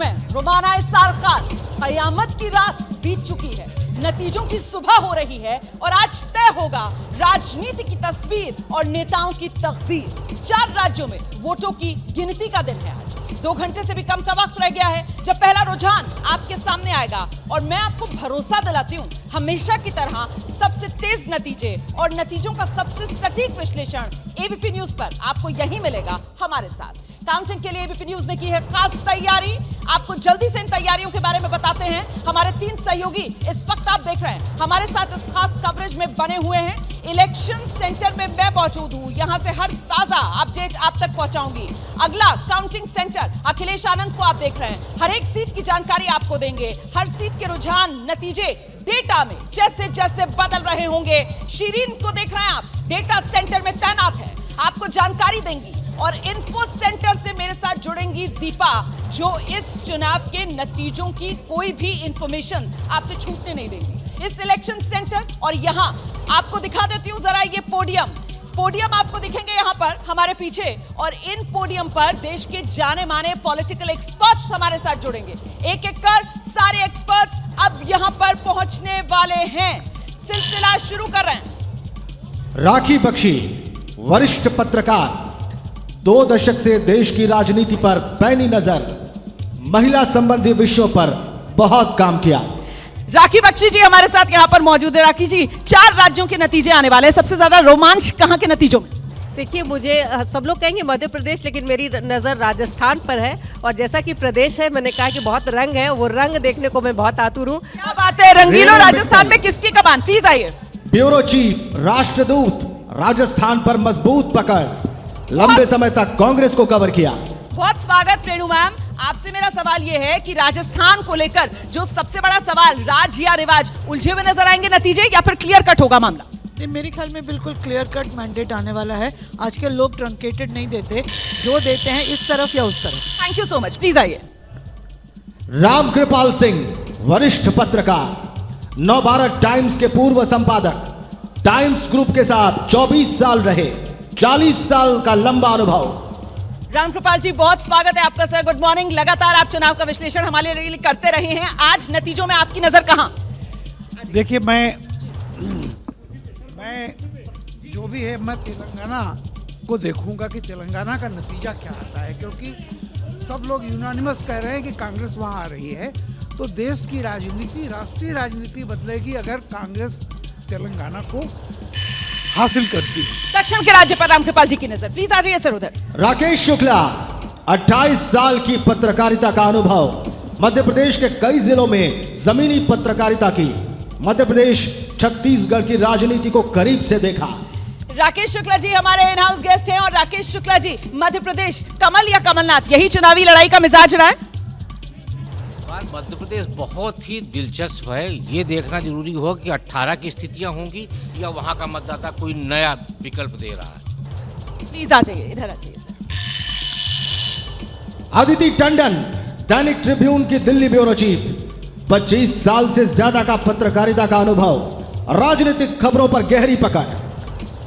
में रुबाना साल काल, कयामत की रात बीत चुकी है, नतीजों की सुबह हो रही है और आज तय होगा राजनीति की तस्वीर और नेताओं की तकदीर। 4 राज्यों में वोटों की गिनती का दिन है आज। 2 घंटे से भी कम का वक्त रह गया है जब पहला रुझान आपके सामने आएगा और मैं आपको भरोसा दिलाती हूं, हमेशा की तरह सबसे तेज नतीजे और नतीजों का सबसे सटीक विश्लेषण एबीपी न्यूज पर आपको यही मिलेगा हमारे साथ। काउंटिंग के लिए एबीपी न्यूज ने की है खास तैयारी। आपको जल्दी से इन तैयारियों के बारे में बताते हैं। हमारे 3 सहयोगी इस वक्त आप देख रहे हैं हमारे साथ इस खास कवरेज में बने हुए हैं। इलेक्शन सेंटर में मैं मौजूद हूं, यहां से हर ताजा अपडेट आप तक पहुंचाऊंगी। अगला काउंटिंग सेंटर अखिलेश आनंद को आप देख रहे हैं, हर एक सीट की जानकारी आपको देंगे। हर सीट के रुझान, नतीजे डेटा में जैसे जैसे बदल रहे होंगे। शीरीन को देख रहे हैं आप, डेटा सेंटर में तैनात है, आपको जानकारी देंगी। और इन्फो सेंटर से मेरे साथ जुड़ेंगी दीपा, जो इस चुनाव के नतीजों की कोई भी इंफॉर्मेशन आपसे छूटने नहीं देगी। इस इलेक्शन सेंटर और यहां आपको दिखा देती हूं जरा ये पोडियम आपको दिखेंगे यहां पर हमारे पीछे, और इन पोडियम पर देश के जाने माने पॉलिटिकल एक्सपर्ट्स हमारे साथ जुड़ेंगे। एक एक कर सारे एक्सपर्ट्स अब यहां पर पहुंचने वाले हैं। सिलसिला शुरू कर रहे हैं। राखी बख्शी वरिष्ठ पत्रकार, 2 दशक से देश की राजनीति पर पैनी नजर, महिला संबंधी विषयों पर बहुत काम किया। राखी बख्शी जी हमारे साथ यहाँ पर मौजूद है। राखी जी, 4 राज्यों के नतीजे आने वाले हैं, सबसे ज्यादा रोमांच कहाँ के नतीजों में? देखिए, मुझे सब लोग कहेंगे मध्य प्रदेश, लेकिन मेरी नज़र राजस्थान पर है। और जैसा कि प्रदेश है, मैंने कहा कि बहुत रंग है, वो रंग देखने को मैं बहुत आतुर हूँ। क्या बात है, रंगीलो राजस्थान में किसकी कमान? प्लीज आइए। ब्यूरो चीफ राष्ट्रदूत, राजस्थान पर मजबूत पकड़, लंबे समय तक कांग्रेस को कवर किया। बहुत स्वागत रेणु मैम। आपसे मेरा सवाल यह है कि राजस्थान को लेकर जो सबसे बड़ा सवाल, राज या रिवाज, उलझे हुए नजर आएंगे नतीजे या फिर क्लियर कट होगा मामला? मेरे ख्याल में बिल्कुल क्लियर कट मैंडेट आने वाला है। आज के लोग ट्रंकेटेड नहीं देते, जो देते हैं इस तरफ या उस तरफ। Thank you so much, please आइए। रामकृपाल सिंह वरिष्ठ पत्रकार, नवभारत टाइम्स के पूर्व संपादक, टाइम्स ग्रुप के साथ 24 साल रहे, 40 साल का लंबा अनुभव। रामकृपाल जी, बहुत स्वागत है आपका सर। Good morning. लगातार आप चुनाव का विश्लेषण हमारे लिए करते रहे हैं, आज नतीजों में आपकी नजर कहां? देखिए, मैं जो भी है, मैं तेलंगाना को देखूंगा कि तेलंगाना का नतीजा क्या आता है, क्योंकि सब लोग यूनानिमस कह रहे हैं कि कांग्रेस वहां आ रही है। तो देश की राजनीति, राष्ट्रीय राजनीति बदलेगी अगर कांग्रेस तेलंगाना को हासिल करती है। दक्षिण के राज्य पर रामकृपाल जी की नजर, प्लीज आ जाइए सर उधर। राकेश शुक्ला, 28 साल की पत्रकारिता का अनुभव, मध्य प्रदेश के कई जिलों में जमीनी पत्रकारिता की, मध्य प्रदेश छत्तीसगढ़ की राजनीति को करीब से देखा। राकेश शुक्ला जी हमारे इन हाउस गेस्ट हैं। और राकेश शुक्ला जी, मध्य प्रदेश कमल या कमलनाथ, यही चुनावी लड़ाई का मिजाज रहा है? मध्य प्रदेश बहुत ही दिलचस्प है। ये देखना जरूरी होगा कि 18 की स्थितियां होंगी या वहां का मतदाता कोई नया विकल्प दे रहा है। प्लीज आ जाइए, इधर आ जाइए सर। अदिति टंडन, दैनिक ट्रिब्यून की दिल्ली ब्यूरो चीफ, 25 साल से ज्यादा का पत्रकारिता का अनुभव, राजनीतिक खबरों पर गहरी पकड़।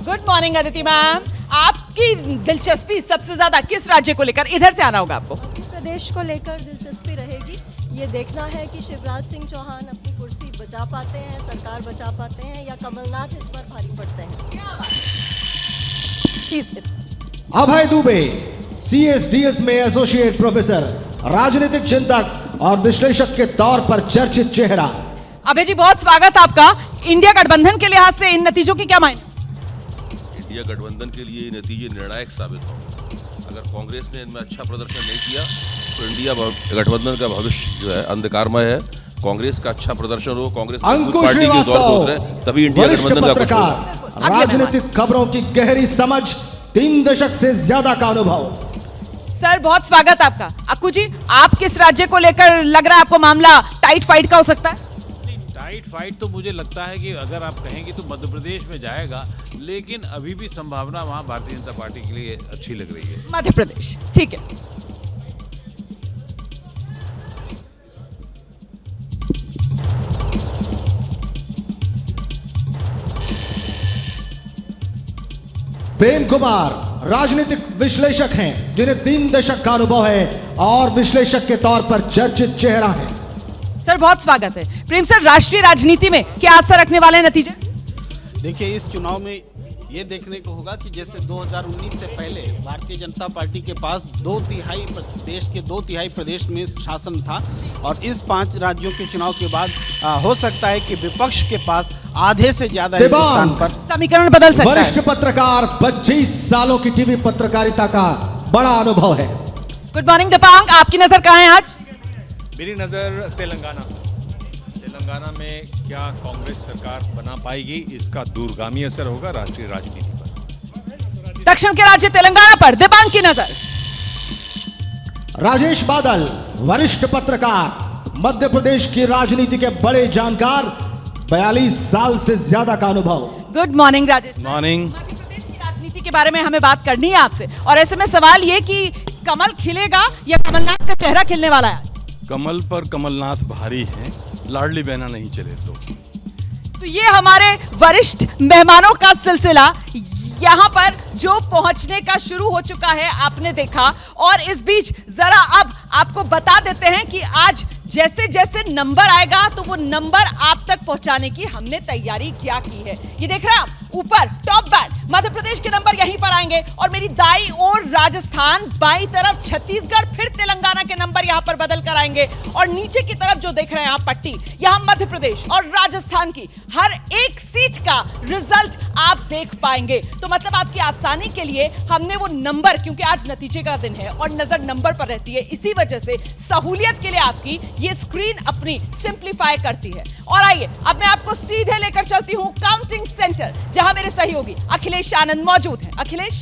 Good morning Aditi ma'am. आपकी दिलचस्पी सबसे ज्यादा किस राज्य को लेकर? इधर से आना होगा आपको। प्रदेश को लेकर दिलचस्पी रहेगी। ये देखना है कि शिवराज सिंह चौहान अपनी कुर्सी बचा पाते हैं, सरकार बचा पाते हैं, या कमलनाथ इस पर भारी पड़ते हैं। अभय दुबे, CSDS में एसोसिएट प्रोफेसर, राजनीतिक चिंतक और विश्लेषक के तौर पर चर्चित चेहरा। अभय जी, बहुत स्वागत आपका। इंडिया गठबंधन के लिहाज से इन नतीजों की क्या मायने? इंडिया गठबंधन के लिए नतीजे निर्णायक साबित होंगे। अगर कांग्रेस ने इनमें अच्छा प्रदर्शन नहीं किया तो इंडिया गठबंधन का भविष्य जो है अंधकारमय है। कांग्रेस का अच्छा प्रदर्शन हो, कांग्रेस पार्टी के दौर पर उतरे, तभी इंडिया गठबंधन का कुछ होगा। राजनीतिक खबरों की गहरी समझ, 3 दशक से ज्यादा का अनुभव। सर, बहुत स्वागत आपका। अक्कू जी, आप किस राज्य को लेकर लग रहा है आपको मामला टाइट फाइट का हो सकता है? टाइट फाइट तो मुझे लगता है कि अगर आप कहेंगे तो मध्य प्रदेश में जाएगा, लेकिन अभी भी संभावना वहां भारतीय जनता पार्टी के लिए अच्छी लग रही है। मध्य प्रदेश, ठीक है। प्रेम कुमार राजनीतिक विश्लेषक हैं जिन्हें 3 दशक का अनुभव है और विश्लेषक के तौर पर चर्चित चेहरा है। सर बहुत स्वागत है। प्रेम सर, राष्ट्रीय राजनीति में क्या असर रखने वाले हैं नतीजे? देखिए, इस चुनाव में ये देखने को होगा कि जैसे 2019 से पहले भारतीय जनता पार्टी के पास 2/3 प्रदेश में शासन था, और इस 5 राज्यों के चुनाव के बाद हो सकता है कि विपक्ष के पास आधे से ज्यादा हिंदुस्तान पर समीकरण बदल सकता है। वरिष्ठ पत्रकार, 25 सालों की टीवी पत्रकारिता का बड़ा अनुभव है। गुड मॉर्निंग दीपांग, आपकी नजर कहाँ है आज? मेरी नज़र तेलंगाना में क्या कांग्रेस सरकार बना पाएगी, इसका दूरगामी असर होगा राष्ट्रीय राजनीति पर। दक्षिण के राज्य तेलंगाना पर दीपांग की नजर। राजेश बादल, वरिष्ठ पत्रकार, मध्य प्रदेश की राजनीति के बड़े जानकार, 42 साल से ज्यादा का अनुभव। Good morning Rajesh. Morning. Madhya Pradesh की राजनीति के बारे में हमें बात करनी है आपसे, और ऐसे में सवाल ये कि कमल खिलेगा या कमलनाथ का चेहरा खिलने वाला है? कमल पर कमलनाथ भारी हैं, लाडली बहना नहीं चले तो ये हमारे वरिष्ठ मेहमानों का सिलसिला यहाँ पर जो पहुंचने का शुरू हो चुका है, आपने देखा। और इस बीच जरा अब आपको बता देते हैं कि आज जैसे जैसे नंबर आएगा तो वो नंबर आप तक पहुंचाने की हमने तैयारी क्या की है। ये देख रहे हैं आप, ऊपर टॉप बैंड मध्य प्रदेश के नंबर यहीं पर आएंगे, और मेरी दाई ओर राजस्थान, बाईं तरफ छत्तीसगढ़, फिर तेलंगाना के नंबर यहां पर बदल कर आएंगे, और नीचे की तरफ जो देख रहे हैं आप पट्टी, यहां मध्य प्रदेश और राजस्थान की हर एक सीट का रिजल्ट आप देख पाएंगे। तो मतलब आपकी आसानी के लिए हमने वो नंबर, क्योंकि आज नतीजे का दिन है और नजर नंबर पर रहती है, इसी वजह से सहूलियत के लिए आपकी ये स्क्रीन अपनी सिंप्लीफाई करती है। और आइए अब मैं आपको सीधे लेकर चलती हूं काउंटिंग सेंटर, जहां मेरे सहयोगी अखिलेश आनंद मौजूद हैं। अखिलेश।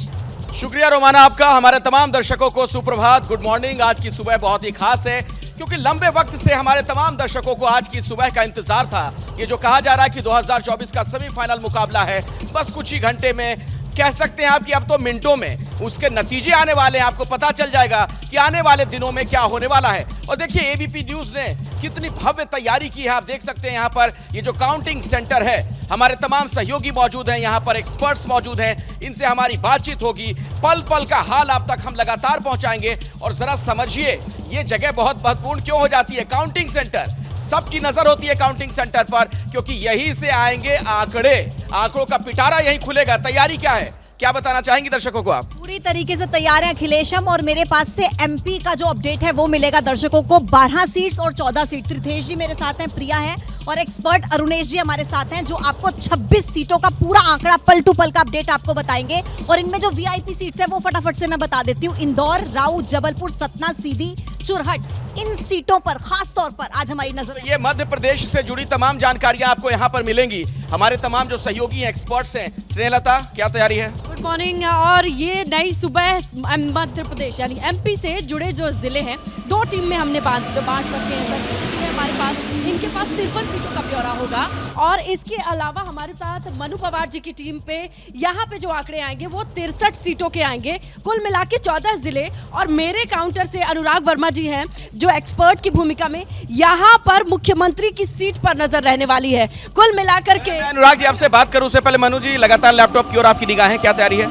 शुक्रिया रोमाना आपका। हमारे तमाम दर्शकों को सुप्रभात, गुड मॉर्निंग। आज की सुबह बहुत ही खास है, क्योंकि लंबे वक्त से हमारे तमाम दर्शकों को आज की सुबह का इंतजार था। ये जो कहा जा रहा है कि 2024 का सेमीफाइनल मुकाबला है, बस कुछ ही घंटे में, कह सकते हैं आप कि अब तो मिनटों में उसके नतीजे आने वाले हैं। आपको पता चल जाएगा कि आने वाले दिनों में क्या होने वाला है। और देखिए एबीपी न्यूज ने कितनी भव्य तैयारी की है। आप देख सकते हैं यहाँ पर ये जो काउंटिंग सेंटर है, हमारे तमाम सहयोगी मौजूद हैं, यहाँ पर एक्सपर्ट्स मौजूद हैं, इनसे हमारी बातचीत होगी, पल पल का हाल आप तक हम लगातार पहुंचाएंगे। और जरा समझिए ये जगह बहुत महत्वपूर्ण क्यों हो जाती है। काउंटिंग सेंटर, सबकी नजर होती है काउंटिंग सेंटर पर, क्योंकि यहीं से आएंगे आंकड़े, आंकड़ों का पिटारा यहीं खुलेगा। तैयारी क्या है, क्या बताना चाहेंगी दर्शकों को आप? पूरी तरीके से तैयार हैं अखिलेश हम, और मेरे पास से एमपी का जो अपडेट है वो मिलेगा दर्शकों को। 12 सीट्स और 14 सीट। त्रिथेश जी मेरे साथ हैं, प्रिया है, और एक्सपर्ट अरुणेश जी हमारे साथ हैं, जो आपको 26 सीटों का पूरा आंकड़ा पल टू पल का अपडेट आपको बताएंगे। और इनमें जो वीआईपी सीट्स है वो फटाफट से मैं बता देती हूँ। इंदौर, राऊ, जबलपुर, सतना, सीधी, चुरहट, इन सीटों पर खास तौर पर आज हमारी नजर। ये मध्य प्रदेश से जुड़ी तमाम जानकारियां आपको यहाँ पर मिलेंगी। हमारे तमाम जो सहयोगी हैं, एक्सपर्ट्स हैं। स्नेहलता, क्या तैयारी है? Good morning. और ये नई सुबह मध्य प्रदेश यानी एमपी से जुड़े जो जिले हैं, 2 टीम में हमने बांट रखे हैं सर। हमारे पास इनके पास 53 सीटों का ब्यौरा होगा, और इसके अलावा हमारे साथ मनु पवार जी की टीम पे यहाँ पे जो आंकड़े आएंगे वो 63 सीटों के आएंगे, कुल मिला के 14 जिले। और मेरे काउंटर से अनुराग वर्मा जी हैं, जो एक्सपर्ट की भूमिका में यहाँ पर मुख्यमंत्री की सीट पर नजर रहने वाली है। कुल मिलाकर के अनुराग जी आपसे बात करूं उससे पहले मनु जी, लगातार लैपटॉप की ओर आपकी निगाहें, क्या तैयारी है?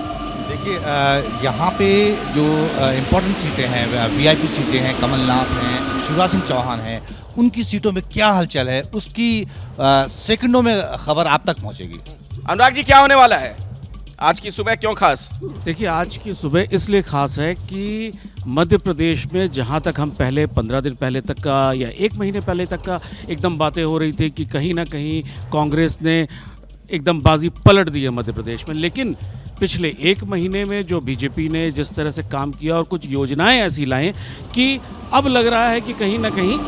देखिए, यहाँ पे जो इम्पोर्टेंट सीटें हैं, वीआईपी सीटें हैं, कमलनाथ हैं, शिवराज सिंह चौहान हैं, उनकी सीटों में क्या हलचल है उसकी सेकंडों में खबर आप तक पहुँचेगी। अनुराग जी, क्या होने वाला है आज की सुबह, क्यों खास? देखिए, आज की सुबह इसलिए खास है कि मध्य प्रदेश में जहां तक हम पहले 15 दिन पहले तक का या 1 महीने पहले तक का एकदम बातें हो रही थी कि कहीं ना कहीं कांग्रेस ने एकदम बाजी पलट दी है मध्य प्रदेश में, लेकिन पिछले 1 महीने में जो बीजेपी ने जिस तरह से काम किया और कुछ योजनाएं ऐसी लाएं कि अब लग रहा है कि कहीं ना कहीं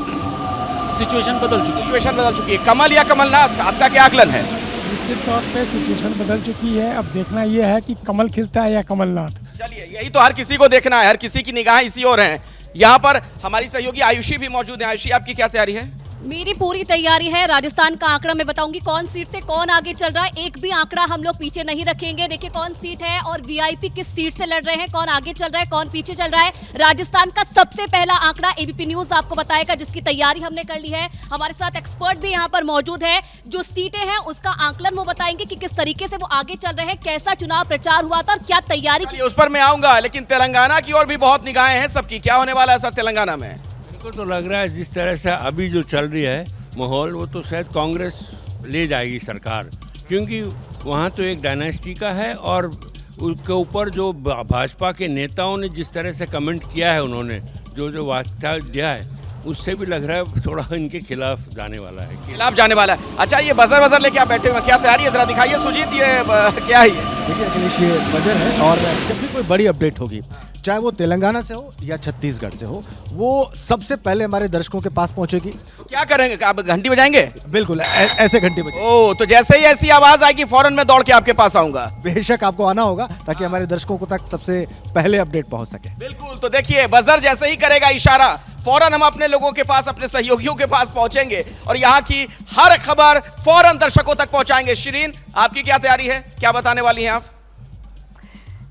सिचुएशन बदल चुकी है। कमल या कमलनाथ, आपका क्या आकलन है? निश्चित तौर पे सिचुएशन बदल चुकी है। अब देखना यह है कि कमल खिलता है या कमलनाथ। चलिए, यही तो हर किसी को देखना है, हर किसी की निगाहें इसी ओर हैं। यहाँ पर हमारी सहयोगी आयुषी भी मौजूद है। आयुषी, आपकी क्या तैयारी है? मेरी पूरी तैयारी है। राजस्थान का आंकड़ा मैं बताऊंगी, कौन सीट से कौन आगे चल रहा है, एक भी आंकड़ा हम लोग पीछे नहीं रखेंगे। देखिए कौन सीट है और वीआईपी किस सीट से लड़ रहे हैं, कौन आगे चल रहा है, कौन पीछे चल रहा है। राजस्थान का सबसे पहला आंकड़ा एबीपी न्यूज आपको बताएगा, जिसकी तैयारी हमने कर ली है। हमारे साथ एक्सपर्ट भी यहाँ पर मौजूद है, जो सीटें हैं उसका आंकलन वो बताएंगे कि किस तरीके से वो आगे चल रहे हैं, कैसा चुनाव प्रचार हुआ था और क्या तैयारी की। उस पर मैं आऊंगा, लेकिन तेलंगाना की ओर भी बहुत निगाहें हैं सबकी। क्या होने वाला है सर तेलंगाना में? बिल्कुल, तो लग रहा है जिस तरह से अभी जो चल रही है माहौल, वो तो शायद कांग्रेस ले जाएगी सरकार, क्योंकि वहाँ तो एक डायनेस्टी का है और उसके ऊपर जो भाजपा के नेताओं ने जिस तरह से कमेंट किया है, उन्होंने जो वार्ता दिया है, उससे भी लग रहा है थोड़ा इनके खिलाफ जाने वाला है। खिलाफ जाने वाला है। अच्छा, ये बजर लेके आप बैठे हुए हैं, क्या तैयारी है जरा दिखाइए सुजीत, ये क्या है? देखिए अखिलेश, ये बजर है और जब भी कोई बड़ी अपडेट होगी, चाहे वो तेलंगाना से हो या छत्तीसगढ़ से हो, वो सबसे पहले हमारे दर्शकों के पास पहुंचेगी। तो क्या करेंगे, आप घंटी बजाएंगे? बिल्कुल, ऐसे घंटी बजाएंगे। ओ, तो जैसे ही ऐसी आवाज आएगी फौरन मैं दौड़ के आपके पास आऊंगा। बेशक आपको आना होगा, ताकि हमारे दर्शकों को तक सबसे पहले अपडेट पहुंच सके। बिल्कुल, तो देखिए बजर जैसे ही करेगा इशारा, फौरन हम अपने लोगों के पास, अपने सहयोगियों के पास पहुंचेंगे और यहाँ की हर खबर फौरन दर्शकों तक पहुंचाएंगे। शिरीन, आपकी क्या तैयारी है, क्या बताने वाली हैं आप?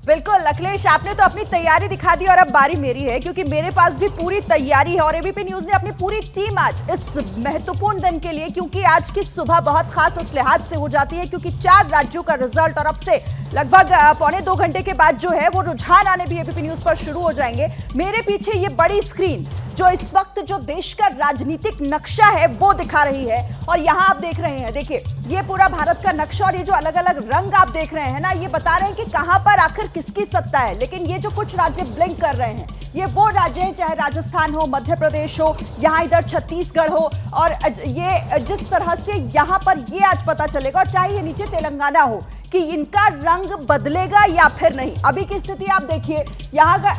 बिल्कुल अखिलेश, आपने तो अपनी तैयारी दिखा दी और अब बारी मेरी है, क्योंकि मेरे पास भी पूरी तैयारी है और एबीपी न्यूज ने अपनी पूरी टीम आज इस महत्वपूर्ण दिन के लिए, क्योंकि आज की सुबह बहुत खास इस लिहाज से हो जाती है क्योंकि 4 राज्यों का रिजल्ट और अब से लगभग 1.25 घंटे के बाद जो है वो रुझान आने भी एबीपी न्यूज पर शुरू हो जाएंगे। मेरे पीछे ये बड़ी स्क्रीन जो इस वक्त जो देश का राजनीतिक नक्शा है वो दिखा रही है और यहाँ आप देख रहे हैं, देखिए ये पूरा भारत का नक्शा और ये जो अलग अलग रंग आप देख रहे हैं ना, ये बता रहे हैं कि कहां पर आखिर किसकी सत्ता है। लेकिन ये जो कुछ राज्य ब्लिंक कर रहे हैं, ये वो राज्य हैं, चाहे राजस्थान हो, मध्य प्रदेश हो, यहाँ इधर छत्तीसगढ़ हो, और ये जिस तरह से यहाँ पर ये आज पता चलेगा, और चाहे ये नीचे तेलंगाना हो, कि इनका रंग बदलेगा या फिर नहीं। अभी की स्थिति आप देखिए, यहाँ का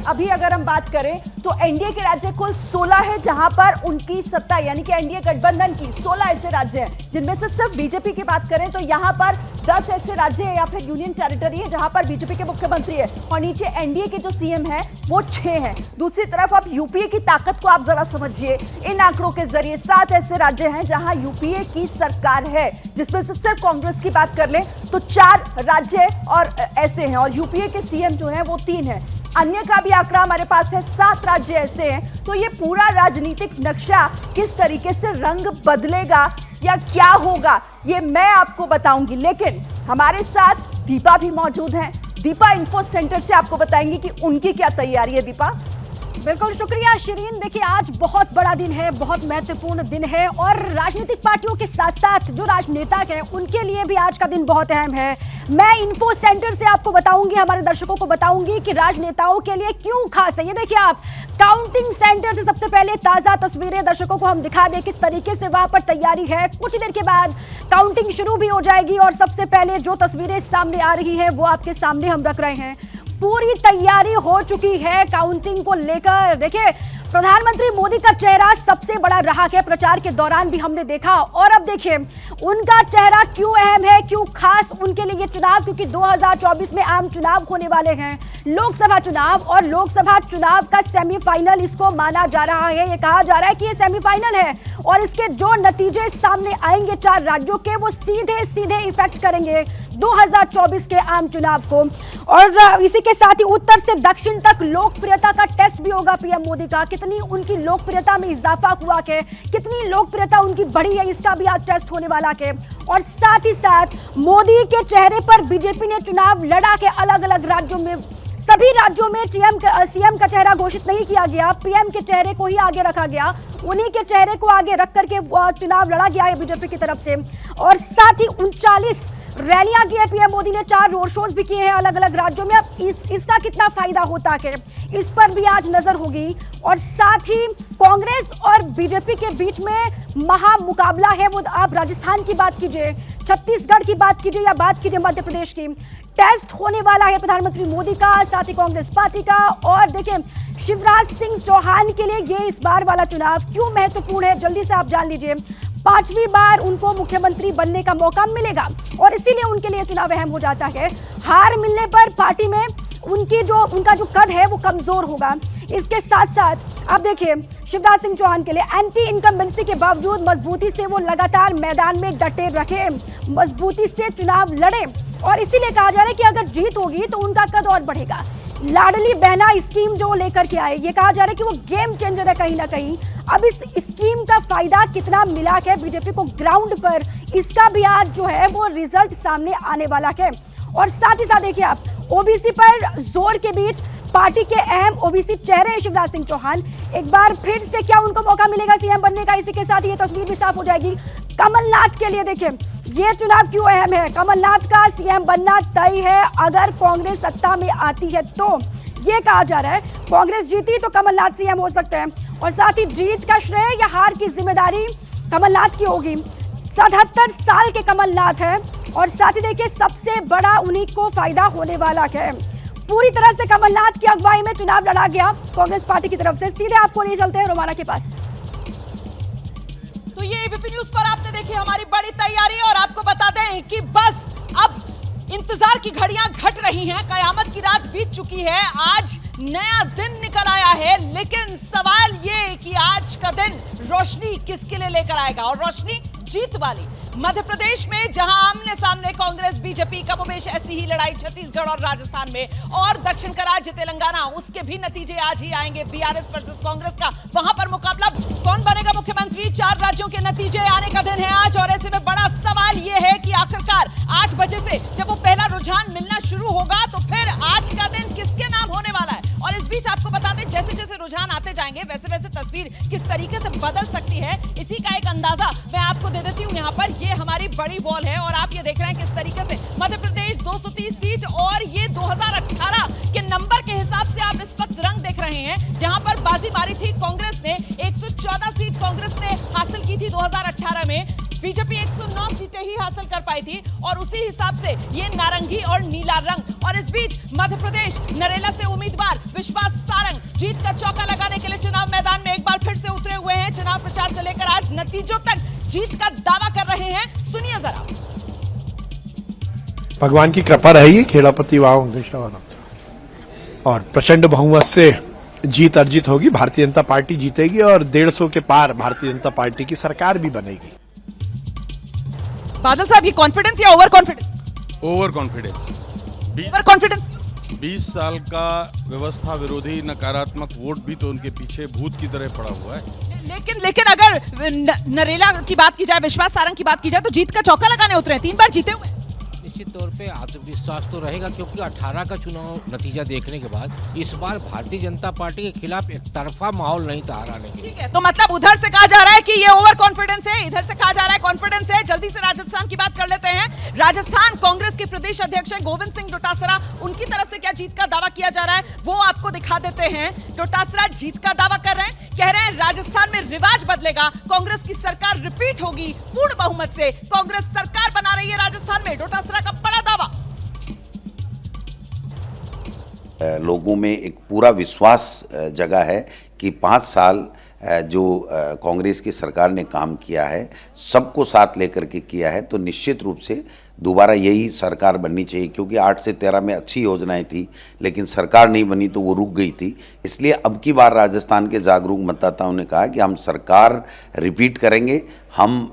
अभी अगर हम बात करें तो एनडीए के राज्य कुल 16 है जहां पर उनकी सत्ता, यानी कि एनडीए गठबंधन की 16 ऐसे राज्य हैं, जिनमें से सिर्फ बीजेपी की बात करें तो यहाँ पर 10 ऐसे राज्य है या फिर यूनियन टेरिटरी है जहां पर बीजेपी के मुख्यमंत्री है और नीचे एनडीए के जो सीएम है वो 6 हैं। दूसरी तरफ आप यूपीए की ताकत को आप जरा समझिए, इन आंकड़ों के जरिए 7 ऐसे राज्य हैं जहां यूपीए की सरकार है, जिसमें से सिर्फ कांग्रेस की बात कर लें तो 4 राज्य और ऐसे हैं और यूपीए के सीएम जो हैं वो 3 हैं। अन्य का भी आंकड़ा हमारे पास है, 7 राज्य ऐसे हैं। तो ये पूरा राजनीतिक नक्शा किस तरीके से रंग बदलेगा या क्या होगा, ये मैं आपको बताऊंगी। लेकिन हमारे साथ दीपा भी मौजूद हैं। दीपा इन्फो सेंटर से आपको बताएंगी कि उनकी क्या तैयारी है। दीपा, बिल्कुल शुक्रिया शिरीन। देखिए आज बहुत बड़ा दिन है, बहुत महत्वपूर्ण दिन है और राजनीतिक पार्टियों के साथ साथ जो राजनेता हैं उनके लिए भी आज का दिन बहुत अहम है। मैं इन्फो सेंटर से आपको बताऊंगी, हमारे दर्शकों को बताऊंगी कि राजनेताओं के लिए क्यों खास है। ये देखिए आप, काउंटिंग सेंटर से सबसे पहले ताजा तस्वीरें दर्शकों को हम दिखा दें किस तरीके से वहां पर तैयारी है। कुछ देर के बाद काउंटिंग शुरू भी हो जाएगी और सबसे पहले जो तस्वीरें सामने आ रही है वो आपके सामने हम रख रहे हैं। पूरी तैयारी हो चुकी है काउंटिंग को लेकर। देखिए प्रधानमंत्री मोदी का चेहरा सबसे बड़ा रहा है प्रचार के दौरान भी हमने देखा, और अब देखिए उनका चेहरा क्यों अहम है, क्यों खास उनके लिए ये चुनाव, क्योंकि 2024 में आम चुनाव होने वाले हैं, लोकसभा चुनाव, और लोकसभा चुनाव का सेमीफाइनल इसको माना जा रहा है। ये कहा जा रहा है कि ये सेमीफाइनल है और इसके जो नतीजे सामने आएंगे 4 राज्यों के, वो सीधे सीधे इफेक्ट करेंगे 2024 के आम चुनाव को। और इसी के साथ ही उत्तर से दक्षिण तक लोकप्रियता का टेस्ट भी होगा पीएम मोदी का, कितनी उनकी लोकप्रियता में इजाफा हुआ है, कितनी लोकप्रियता उनकी बढ़ी है, इसका भी आज टेस्ट होने वाला है। और साथ ही साथ मोदी के चेहरे पर बीजेपी ने चुनाव लड़ा के अलग अलग राज्यों में, सभी राज्यों में सीएम का चेहरा घोषित नहीं किया गया, पीएम के चेहरे को ही आगे रखा गया, उन्हीं के चेहरे को आगे रख करके चुनाव लड़ा गया है बीजेपी की तरफ से। और साथ ही 39 रैलियां की है पीएम मोदी ने, 4 रोड शोज भी किए हैं अलग अलग राज्यों में। अब इसका कितना फायदा होता है इस पर भी आज नजर होगी। और साथ ही कांग्रेस और बीजेपी के बीच में महामुकाबला है, वो आप राजस्थान की बात कीजिए, छत्तीसगढ़ की बात कीजिए या बात कीजिए मध्य प्रदेश की, टेस्ट होने वाला है प्रधानमंत्री मोदी का, साथ ही कांग्रेस पार्टी का। और देखिए शिवराज सिंह चौहान के लिए ये इस बार वाला चुनाव क्यों महत्वपूर्ण है, जल्दी से आप जान लीजिए। 5वीं बार उनको मुख्यमंत्री बनने का मौका मिलेगा और इसीलिए उनके लिए चुनाव अहम हो जाता है। हार मिलने पर पार्टी में उनका जो कद है वो कमजोर होगा, इसके साथ साथ आप देखिए शिवराज सिंह चौहान के लिए एंटी इनकम्बेंसी के बावजूद मजबूती से वो लगातार मैदान में डटे रखे, मजबूती से चुनाव लड़े और इसीलिए कहा जा रहा है कि अगर जीत होगी तो उनका कद और बढ़ेगा। लाडली बहना स्कीम जो लेकर के आए, ये कहा जा रहा है कि वो गेम चेंजर है कहीं ना कहीं। अब इस स्कीम का फायदा कितना मिला है बीजेपी को ग्राउंड पर, इसका भी आज जो है वो रिजल्ट सामने आने वाला है। और साथ ही साथ देखिए आप ओबीसी पर जोर के बीच पार्टी के अहम ओबीसी चेहरे हैं शिवराज सिंह चौहान। एक बार फिर से क्या उनको मौका मिलेगा सीएम बनने का, इसी के साथ ये तस्वीर भी साफ हो जाएगी। कमलनाथ के लिए देखिए ये चुनाव क्यों अहम है। कमलनाथ का सीएम बनना तय है अगर कांग्रेस सत्ता में आती है तो। ये कहा जा रहा है कांग्रेस जीती तो कमलनाथ सीएम हो सकते हैं और साथ ही जीत का श्रेय या हार की जिम्मेदारी कमलनाथ की होगी। 77 साल के कमलनाथ हैं और साथ ही देखिए सबसे बड़ा उन्हीं को फायदा होने वाला है। पूरी तरह से कमलनाथ की अगुवाई में चुनाव लड़ा गया कांग्रेस पार्टी की तरफ से। सीधे आपको ले चलते हैं रोमाना के पास। तो ये एबीपी न्यूज पर आपने देखी हमारी बड़ी तैयारी और आपको बता दें कि बस अब इंतजार की घड़ियां घट रही हैं, कयामत की रात बीत चुकी है, आज नया दिन निकल आया है। लेकिन सवाल ये कि आज का दिन रोशनी किसके लिए लेकर आएगा और रोशनी जीत वाली। मध्य प्रदेश में जहां आमने सामने कांग्रेस बीजेपी कमोबेश ऐसी ही लड़ाई छत्तीसगढ़ और राजस्थान में, और दक्षिण का राज्य तेलंगाना उसके भी नतीजे आज ही आएंगे बीआरएस वर्सेस कांग्रेस का। वहां पर मुकाबला कौन बनेगा मुख्यमंत्री, 4 राज्यों के नतीजे आने का दिन है आज। और ऐसे में बड़ा सवाल यह है कि आखिरकार 8 बजे से जब वो पहला रुझान मिलना शुरू होगा तो फिर आज का दिन किसके नाम होने वाला है। और इस बीच आपको बता दें जैसे जैसे रुझान आते जाएंगे वैसे वैसे तस्वीर किस तरीके से बदल सकती है, इसी का एक अंदाजा मैं आपको दे देती हूँ। यहाँ पर ये हमारी बड़ी बॉल है और आप ये देख रहे हैं किस तरीके से मध्य प्रदेश 230 सीट और ये 2018 के नंबर के हिसाब से आप इस वक्त रंग देख रहे हैं। जहां पर बाजी मारी थी कांग्रेस ने, 114 सीट कांग्रेस ने हासिल की थी 2018 में, बीजेपी 109 सीटें ही हासिल कर पाई थी और उसी हिसाब से ये नारंगी और नीला रंग। और इस बीच मध्य प्रदेश नरेला से उम्मीदवार विश्वास सारंग जीत का चौका लगाने के लिए चुनाव मैदान में एक बार फिर से उतरे हुए हैं। चुनाव प्रचार से लेकर आज नतीजों तक जीत का दावा कर रहे हैं, सुनिए जरा। भगवान की कृपा रहेगी, खेड़ापति और प्रचंड बहुमत से जीत अर्जित होगी, भारतीय जनता पार्टी जीतेगी और 150 के पार भारतीय जनता पार्टी की सरकार भी बनेगी। बादल साहब ये कॉन्फिडेंस या over confidence? Over confidence. Over confidence 20 साल का व्यवस्था विरोधी नकारात्मक वोट भी तो उनके पीछे भूत की तरह पड़ा हुआ है। लेकिन अगर नरेला की बात की जाए, विश्वास सारंग की बात की जाए तो जीत का चौका लगाने उतरे हैं, 3 बार जीते हुए। निश्चित तौर पे आत्मविश्वास तो रहेगा क्योंकि 18 का चुनाव नतीजा देखने के बाद इस बार भारतीय जनता पार्टी के खिलाफ एक तरफा माहौल नहीं था हराने के लिए। ठीक है, तो मतलब उधर से कहा जा रहा है कि ये ओवर कॉन्फिडेंस है, इधर से कहा जा रहा है कॉन्फिडेंस है। जल्दी से राजस्थान की बात कर लेते हैं। राजस्थान कांग्रेस के प्रदेश अध्यक्ष हैं गोविंद सिंह डोटासरा, उनकी तरफ से क्या जीत का दावा किया जा रहा है वो आपको दिखा देते हैं। डोटासरा जीत का दावा कर रहे हैं, कह रहे हैं राजस्थान में रिवाज बदलेगा, कांग्रेस की सरकार रिपीट होगी, पूर्ण बहुमत से कांग्रेस सरकार बना रही है राजस्थान में। डोटासरा का बड़ा दावा। लोगों में एक पूरा विश्वास जगा है कि 5 साल जो कांग्रेस की सरकार ने काम किया है, सबको साथ लेकर के किया है, तो निश्चित रूप से दोबारा यही सरकार बननी चाहिए। क्योंकि 8 से 13 में अच्छी योजनाएं थी लेकिन सरकार नहीं बनी तो वो रुक गई थी। इसलिए अब की बार राजस्थान के जागरूक मतदाताओं ने कहा कि हम सरकार रिपीट करेंगे, हम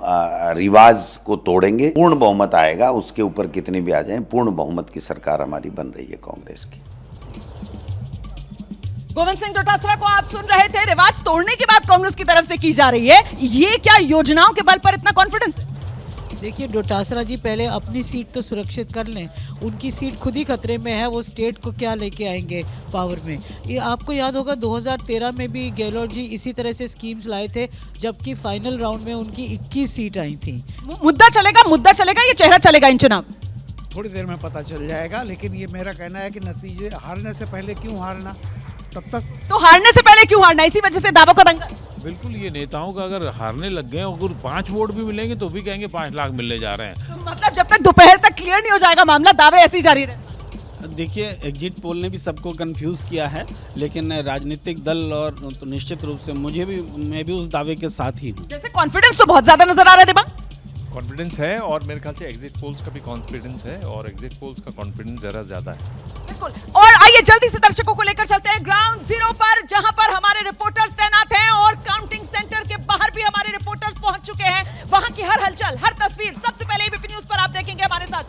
रिवाज को तोड़ेंगे, पूर्ण बहुमत आएगा, उसके ऊपर कितने भी आ जाएं, पूर्ण बहुमत की सरकार हमारी बन रही है कांग्रेस की। गोविंद सिंह डोटासरा को आप सुन रहे थे, रिवाज तोड़ने की बात कांग्रेस की तरफ से की जा रही है। ये क्या योजनाओं के बल पर इतना कॉन्फिडेंस है? देखिए डोटासरा जी पहले अपनी सीट तो सुरक्षित कर लें, उनकी सीट खुद ही खतरे में है, वो स्टेट को क्या लेके आएंगे पावर में। ये आपको याद होगा 2013 में भी गहलोत जी इसी तरह से स्कीम्स लाए थे, जबकि फाइनल राउंड में उनकी 21 सीट आई थी। मुद्दा चलेगा ये चेहरा चलेगा इन चुनाव? थोड़ी देर में पता चल जाएगा, लेकिन ये मेरा कहना है कि नतीजे हारने से पहले क्यों हारना, तब तक तो हारने से पहले क्यों हारना, इसी वजह से दावों का दंगल। बिल्कुल, ये नेताओं का अगर हारने लग गए, अगर 5 वोट भी मिलेंगे तो भी कहेंगे 5 लाख मिलने जा रहे हैं। तो मतलब जब तक दोपहर तक क्लियर नहीं हो जाएगा मामला, दावे ऐसे ही जारी रहे। देखिए एग्जिट पोल ने भी सबको कंफ्यूज किया है, लेकिन राजनीतिक दल और तो निश्चित रूप से मैं भी उस दावे के साथ ही हूँ। जैसे कॉन्फिडेंस तो बहुत ज्यादा नजर आ रहा है दिमाग। कॉन्फिडेंस है और मेरे ख्याल से एग्जिट पोल्स का भी कॉन्फिडेंस है और एग्जिट पोल्स का कॉन्फिडेंस जरा ज्यादा है। बिल्कुल। और आइए जल्दी से दर्शकों को लेकर चलते हैं ग्राउंड जीरो पर, जहां पर हमारे रिपोर्टर्स तैनात हैं और काउंटिंग सेंटर के बाहर भी हमारे रिपोर्टर्स पहुंच चुके हैं। वहां की हर हलचल, हर तस्वीर सबसे पहले एबीपी न्यूज पर आप देखेंगे हमारे साथ।